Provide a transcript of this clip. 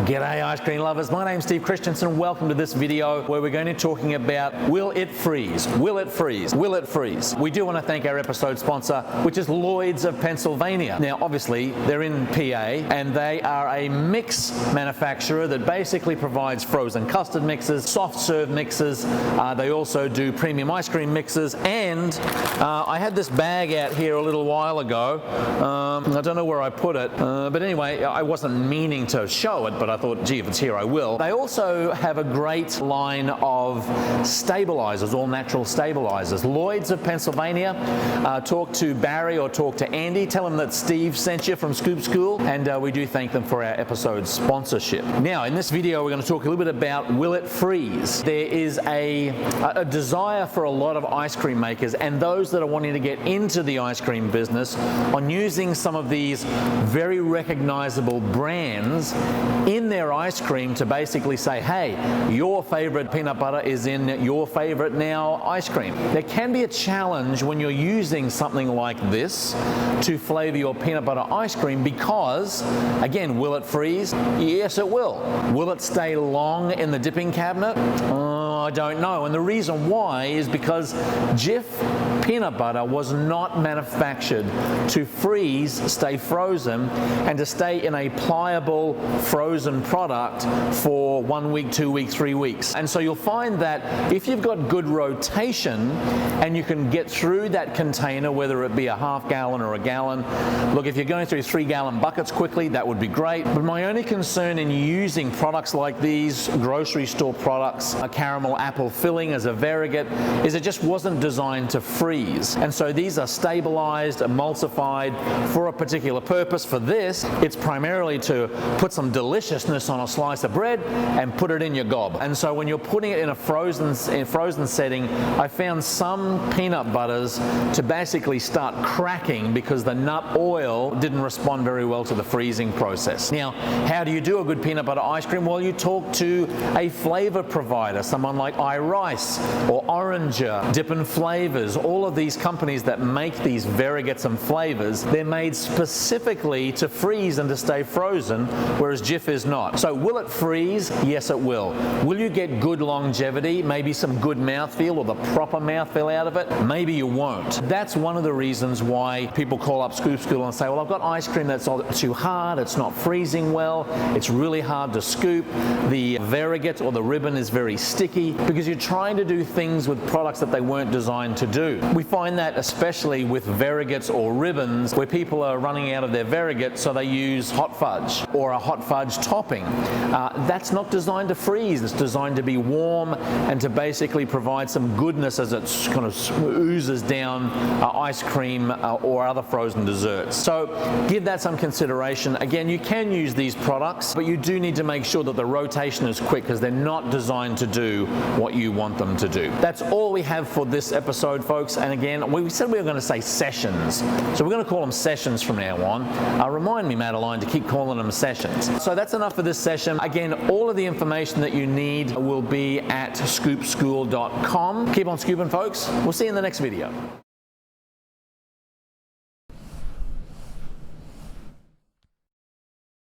G'day ice cream lovers, my name's Steve Christensen. Welcome to this video where we're going to be talking about will it freeze? Will it freeze? Will it freeze? We do want to thank our episode sponsor, which is Lloyd's of Pennsylvania. Now obviously they're in PA and they are a mix manufacturer that basically provides frozen custard mixes, soft serve mixes. They also do premium ice cream mixes, and I had this bag out here a little while ago. I don't know where I put it, but anyway, I wasn't meaning to show it, but I thought, gee, if it's here, I will. They also have a great line of stabilizers, all natural stabilizers. Lloyd's of Pennsylvania. Talk to Barry or talk to Andy. Tell them that Steve sent you from Scoop School, and we do thank them for our episode sponsorship. Now, in this video, we're going to talk a little bit about will it freeze? There is a desire for a lot of ice cream makers and those that are wanting to get into the ice cream business on using some of these very recognizable brands in their ice cream to basically say, hey, your favorite peanut butter is in your favorite now ice cream. There can be a challenge when you're using something like this to flavor your peanut butter ice cream because, again, will it freeze? Yes, it will. Will it stay long in the dipping cabinet? I don't know. And the reason why is because Jif peanut butter was not manufactured to freeze, stay frozen, and to stay in a pliable frozen product for 1 week, 2 weeks, 3 weeks. And so you'll find that if you've got good rotation and you can get through that container, whether it be a half gallon or a gallon, look, if you're going through 3-gallon buckets quickly, that would be great. But my only concern in using products like these, grocery store products, a caramel apple filling as a variegate, is it just wasn't designed to freeze. And so these are stabilized, emulsified for a particular purpose. For this, it's primarily to put some deliciousness on a slice of bread and put it in your gob. And so when you're putting it in a frozen setting, I found some peanut butters to basically start cracking because the nut oil didn't respond very well to the freezing process. Now, how do you do a good peanut butter ice cream? Well, you talk to a flavor provider, someone like iRice or Oranger, Dippin' Flavors, all of these companies that make these variegates and flavors, they're made specifically to freeze and to stay frozen, whereas Jif is not. So will it freeze? Yes, it will. Will you get good longevity, maybe some good mouthfeel or the proper mouthfeel out of it? Maybe you won't. That's one of the reasons why people call up Scoop School and say, well, I've got ice cream that's too hard, it's not freezing well, it's really hard to scoop, the variegate or the ribbon is very sticky, because you're trying to do things with products that they weren't designed to do. We find that especially with variegates or ribbons where people are running out of their variegate, so they use hot fudge or a hot fudge topping. That's not designed to freeze, it's designed to be warm and to basically provide some goodness as it kind of oozes down ice cream or other frozen desserts. So give that some consideration. Again, you can use these products, but you do need to make sure that the rotation is quick because they're not designed to do what you want them to do. That's all we have for this episode, folks. And again, we said we were going to say sessions, so we're going to call them sessions from now on. Remind me, Madeline, to keep calling them sessions. So that's enough for this session. Again, all of the information that you need will be at scoopschool.com. Keep on scooping, folks. We'll see you in the next video.